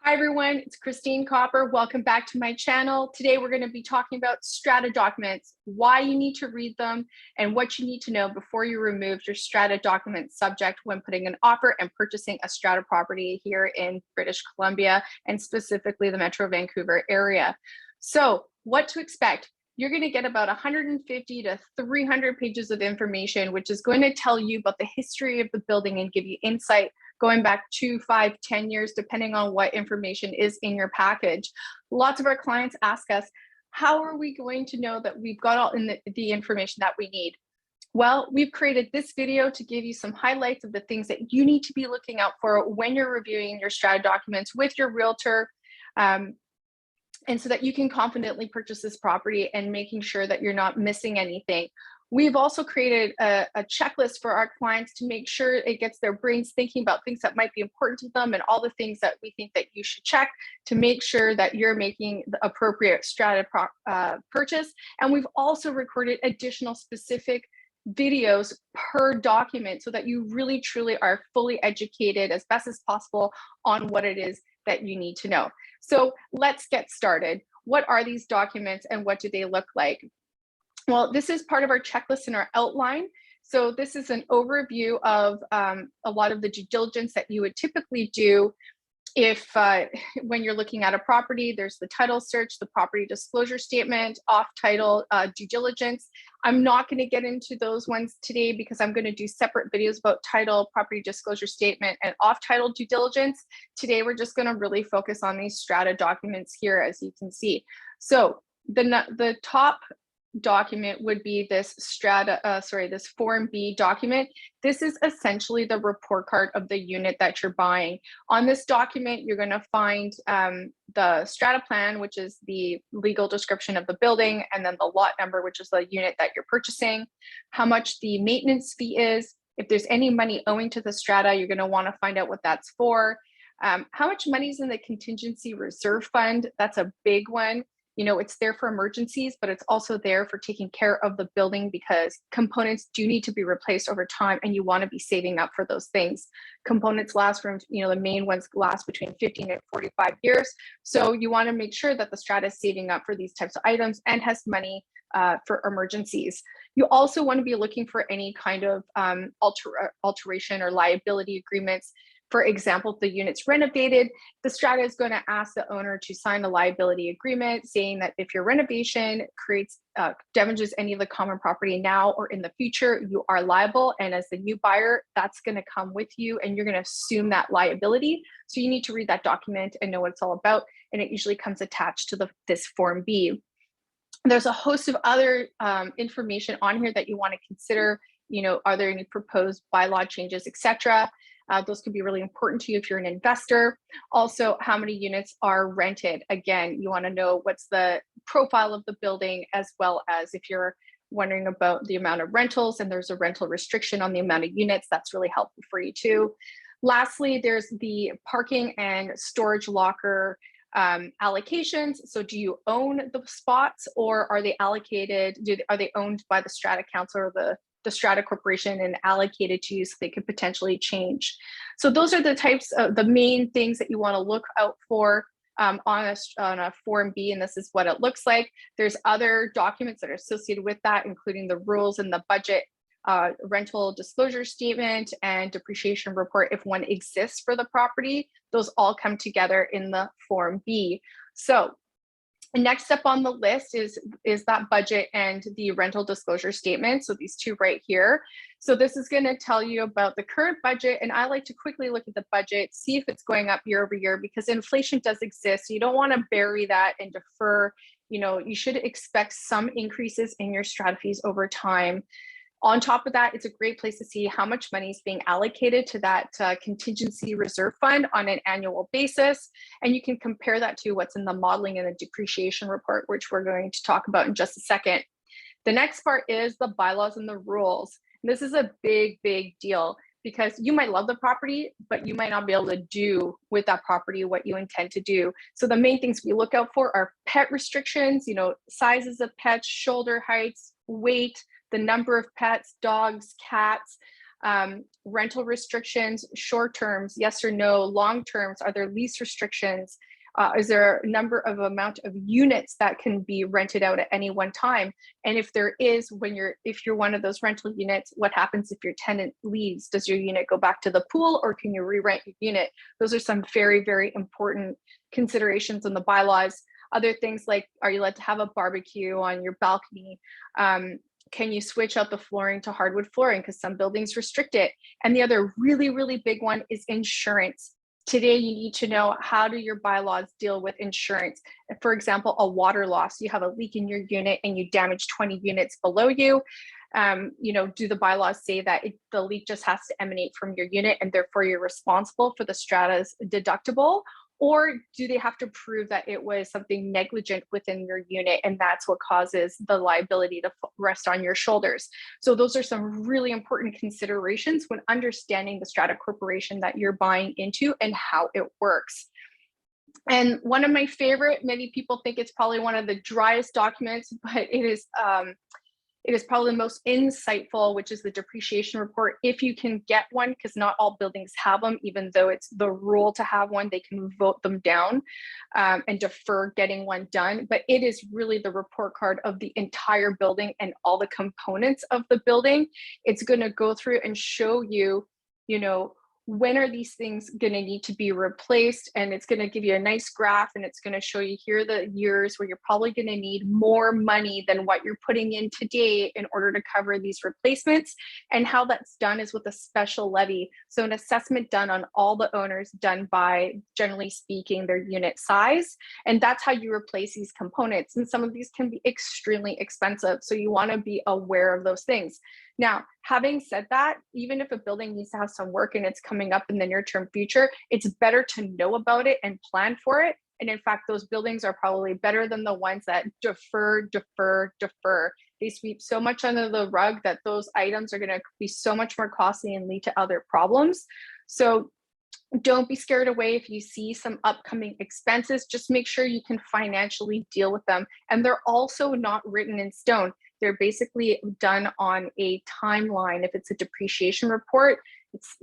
Hi everyone, it's Christine Kopr. Welcome back to my channel. Today we're going to be talking about strata documents, why you need to read them, and what you need to know before you remove your strata document subject when putting an offer and purchasing a strata property here in British Columbia and specifically the Metro Vancouver area. So what to expect? You're going to get about 150 to 300 pages of information, which is going to tell you about the history of the building and give you insight going back 2, 5, 10 years, depending on what information is in your package. Lots of our clients ask us, how are we going to know that we've got all in the information that we need? Well, we've created this video to give you some highlights of the things that you need to be looking out for when you're reviewing your strata documents with your realtor. And so that you can confidently purchase this property and making sure that you're not missing anything. We've also created a checklist for our clients to make sure it gets their brains thinking about things that might be important to them and all the things that we think that you should check to make sure that you're making the appropriate strata purchase. And we've also recorded additional specific videos per document so that you really truly are fully educated as best as possible on what it is that you need to know. So let's get started. What are these documents and what do they look like? Well, this is part of our checklist and our outline. So this is an overview of a lot of the due diligence that you would typically do if when you're looking at a property. There's the title search, the property disclosure statement, off title due diligence. I'm not going to get into those ones today because I'm going to do separate videos about title, property disclosure statement, and off title due diligence. Today, we're just going to really focus on these strata documents here, as you can see. So the top document would be this this Form B document. This is essentially the report card of the unit that you're buying. On this document, you're going to find the strata plan, which is the legal description of the building, and then the lot number, which is the unit that you're purchasing, how much the maintenance fee is. If there's any money owing to the strata, you're going to want to find out what that's for. How much money is in the contingency reserve fund? That's a big one. You know, it's there for emergencies, but it's also there for taking care of the building because components do need to be replaced over time and you want to be saving up for those things. Components last from, the main ones last between 15 and 45 years. So you want to make sure that the strata is saving up for these types of items and has money for emergencies. You also want to be looking for any kind of alteration or liability agreements. For example, if the unit's renovated, the strata is going to ask the owner to sign a liability agreement saying that if your renovation damages any of the common property now or in the future, you are liable. And as the new buyer, that's going to come with you and you're going to assume that liability. So you need to read that document and know what it's all about. And it usually comes attached to this Form B. There's a host of other information on here that you want to consider. Are there any proposed bylaw changes, etc.? Those could be really important to you if you're an investor. Also, how many units are rented? Again, you want to know what's the profile of the building, as well as if you're wondering about the amount of rentals and there's a rental restriction on the amount of units, that's really helpful for you too. Lastly, there's the parking and storage locker allocations. So do you own the spots or are they allocated? Are they owned by the strata council or the Strata Corporation and allocated to you so they could potentially change? So those are the types of the main things that you want to look out for on a Form B, and this is what it looks like. There's other documents that are associated with that, including the rules and the budget, rental disclosure statement, and depreciation report if one exists for the property. Those all come together in the Form B. So next up on the list is that budget and the rental disclosure statement. So these two right here. So this is going to tell you about the current budget. And I like to quickly look at the budget, see if it's going up year over year because inflation does exist. You don't want to bury that and defer. You should expect some increases in your strata fees over time. On top of that, it's a great place to see how much money is being allocated to that contingency reserve fund on an annual basis. And you can compare that to what's in the modeling and the depreciation report, which we're going to talk about in just a second. The next part is the bylaws and the rules. And this is a big, big deal because you might love the property, but you might not be able to do with that property what you intend to do. So the main things we look out for are pet restrictions, sizes of pets, shoulder heights, weight, the number of pets, dogs, cats, rental restrictions, short terms, yes or no, long terms, are there lease restrictions? Is there a number of amount of units that can be rented out at any one time? And if there is, if you're one of those rental units, what happens if your tenant leaves? Does your unit go back to the pool, or can you re-rent your unit? Those are some very, very important considerations in the bylaws. Other things like, are you allowed to have a barbecue on your balcony? Can you switch out the flooring to hardwood flooring? Because some buildings restrict it. And the other really, really big one is insurance. Today, you need to know, how do your bylaws deal with insurance? For example, a water loss, you have a leak in your unit and you damage 20 units below you. Do the bylaws say that the leak just has to emanate from your unit and therefore you're responsible for the strata's deductible? Or do they have to prove that it was something negligent within your unit and that's what causes the liability to rest on your shoulders? So those are some really important considerations when understanding the strata corporation that you're buying into and how it works. And one of my favorite, many people think it's probably one of the driest documents, but it is probably the most insightful, which is the depreciation report. If you can get one, because not all buildings have them, even though it's the rule to have one, they can vote them down and defer getting one done. But it is really the report card of the entire building and all the components of the building. It's going to go through and show you, when are these things going to need to be replaced? And it's going to give you a nice graph, and it's going to show you here the years where you're probably going to need more money than what you're putting in today in order to cover these replacements. And how that's done is with a special levy. So an assessment done on all the owners, done by, generally speaking, their unit size. And that's how you replace these components. And some of these can be extremely expensive. So you want to be aware of those things. Now, having said that, even if a building needs to have some work and it's coming up in the near-term future, it's better to know about it and plan for it. And in fact, those buildings are probably better than the ones that defer. They sweep so much under the rug that those items are going to be so much more costly and lead to other problems. So don't be scared away if you see some upcoming expenses. Just make sure you can financially deal with them. And they're also not written in stone. They're basically done on a timeline. If it's a depreciation report, it's,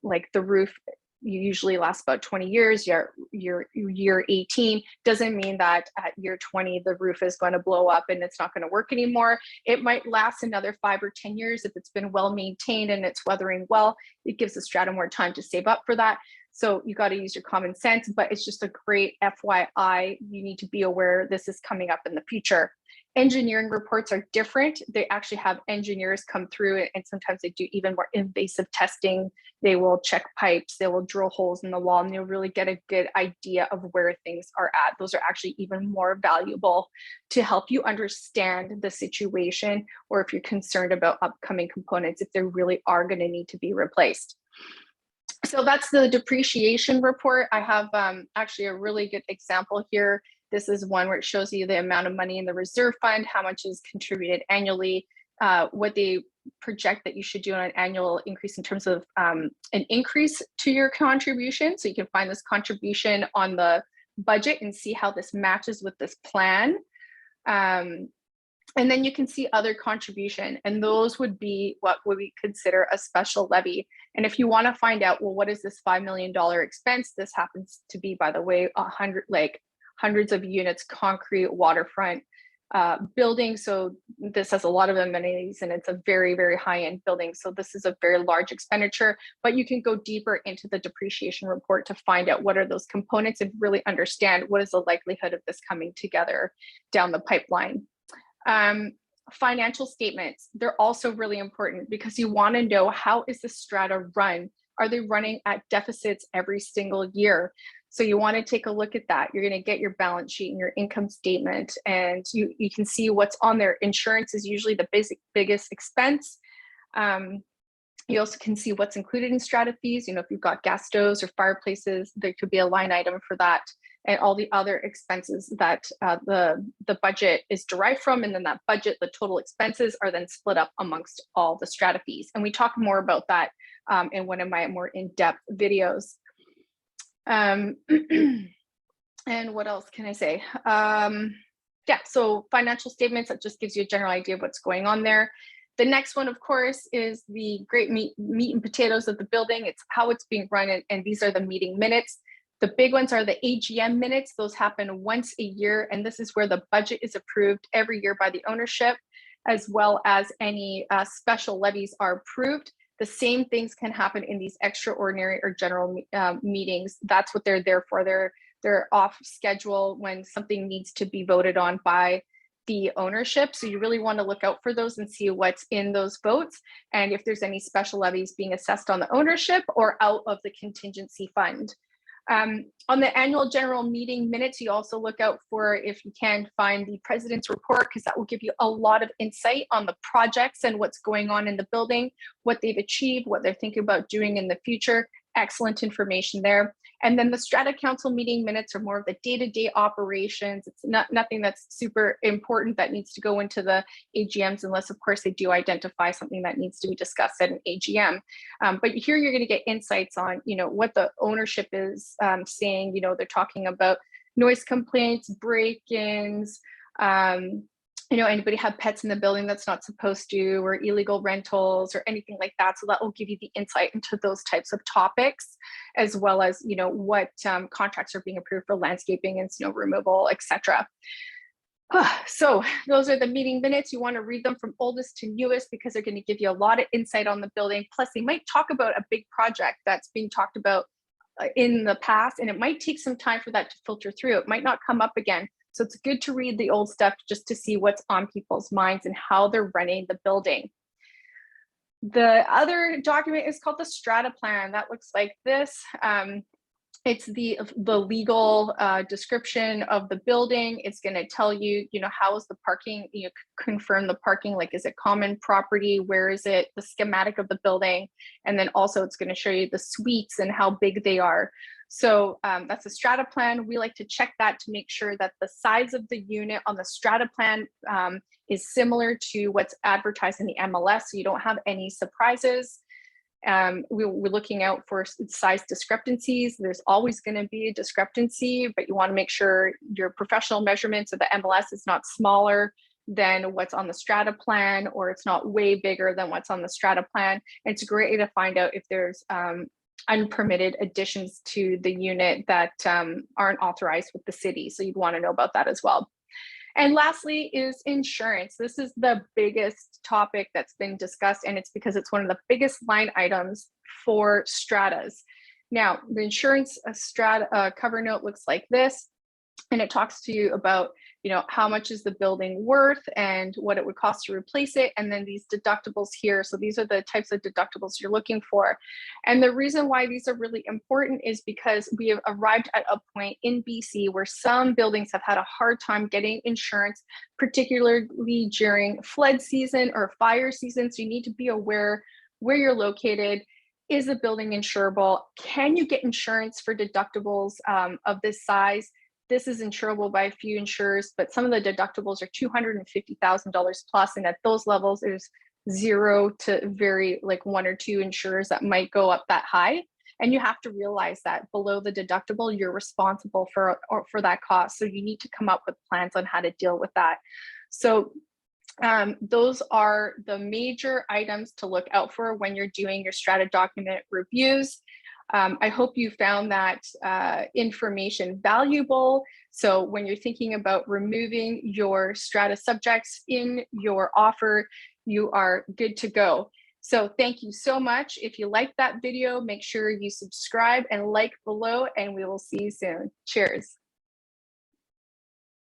like the roof usually lasts about 20 years. Year 18 doesn't mean that at year 20, the roof is going to blow up and it's not going to work anymore. It might last another 5 or 10 years if it's been well maintained and it's weathering well. It gives the strata more time to save up for that. So you got to use your common sense, but it's just a great FYI. You need to be aware this is coming up in the future. Engineering reports are different. They actually have engineers come through, and sometimes they do even more invasive testing. They will check pipes, they will drill holes in the wall, and they'll really get a good idea of where things are at. Those are actually even more valuable to help you understand the situation, or if you're concerned about upcoming components, if they really are going to need to be replaced. So that's the depreciation report. I have actually a really good example here. This is one where it shows you the amount of money in the reserve fund, how much is contributed annually, what they project that you should do on an annual increase in terms of an increase to your contribution. So you can find this contribution on the budget and see how this matches with this plan. And then you can see other contribution, and those would be what we consider a special levy. And if you want to find out, well, what is this $5 million expense? This happens to be, by the way, hundreds of units, concrete, waterfront building. So this has a lot of amenities, and it's a very, very high-end building. So this is a very large expenditure, but you can go deeper into the depreciation report to find out what are those components and really understand what is the likelihood of this coming together down the pipeline. Financial statements, they're also really important because you want to know, how is the strata run? Are they running at deficits every single year? So you want to take a look at that. You're going to get your balance sheet and your income statement, and you can see what's on there. Insurance is usually the biggest expense. You also can see what's included in strata fees. If you've got gas stoves or fireplaces, there could be a line item for that, and all the other expenses that the budget is derived from. And then that budget, the total expenses, are then split up amongst all the strata fees. And we talk more about that in one of my more in-depth videos. And what else can I say? Yeah, so financial statements, that just gives you a general idea of what's going on there. The next one, of course, is the great meat and potatoes of the building. It's how it's being run, and these are the meeting minutes. The big ones are the AGM minutes. Those happen once a year, and this is where the budget is approved every year by the ownership, as well as any special levies are approved. The same things can happen in these extraordinary or general meetings. That's what they're there for. They're off schedule when something needs to be voted on by the ownership. So you really want to look out for those and see what's in those votes, and if there's any special levies being assessed on the ownership or out of the contingency fund. On the annual general meeting minutes, you also look out for, if you can, find the president's report, because that will give you a lot of insight on the projects and what's going on in the building, what they've achieved, what they're thinking about doing in the future. Excellent information there. And then the Strata Council meeting minutes are more of the day-to-day operations. It's nothing that's super important that needs to go into the AGMs, unless, of course, they do identify something that needs to be discussed at an AGM. But here you're going to get insights on, what the ownership is saying. They're talking about noise complaints, break-ins, anybody have pets in the building that's not supposed to, or illegal rentals or anything like that. So that will give you the insight into those types of topics, as well as, what contracts are being approved for landscaping and snow removal, etc. So those are the meeting minutes. You want to read them from oldest to newest, because they're going to give you a lot of insight on the building. Plus, they might talk about a big project that's being talked about in the past, and it might take some time for that to filter through. It might not come up again. So it's good to read the old stuff just to see what's on people's minds and how they're running the building. The other document is called the Strata Plan. That looks like this. It's the legal description of the building. It's going to tell you, how is the parking, confirm the parking, like, is it common property? Where is it? The schematic of the building. And then also it's going to show you the suites and how big they are. So that's a Strata Plan. We like to check that to make sure that the size of the unit on the Strata Plan is similar to what's advertised in the MLS, so you don't have any surprises. We're looking out for size discrepancies. There's always going to be a discrepancy, but you want to make sure your professional measurements of the MLS is not smaller than what's on the Strata Plan, or it's not way bigger than what's on the Strata Plan. And it's great to find out if there's unpermitted additions to the unit that aren't authorized with the city. So you'd want to know about that as well. And lastly is insurance. This is the biggest topic that's been discussed, and it's because it's one of the biggest line items for stratas. Now, the insurance strata cover note looks like this, and it talks to you about, how much is the building worth and what it would cost to replace it, and then these deductibles here. So these are the types of deductibles you're looking for. And the reason why these are really important is because we have arrived at a point in BC where some buildings have had a hard time getting insurance, particularly during flood season or fire season. So you need to be aware where you're located. Is the building insurable? Can you get insurance for deductibles of this size? This is insurable by a few insurers, but some of the deductibles are $250,000 plus. And at those levels, there's 0 to very like 1 or 2 insurers that might go up that high. And you have to realize that below the deductible, you're responsible for that cost. So you need to come up with plans on how to deal with that. So those are the major items to look out for when you're doing your strata document reviews. I hope you found that information valuable. So when you're thinking about removing your strata subjects in your offer, you are good to go. So thank you so much. If you liked that video, make sure you subscribe and like below, and we will see you soon. Cheers.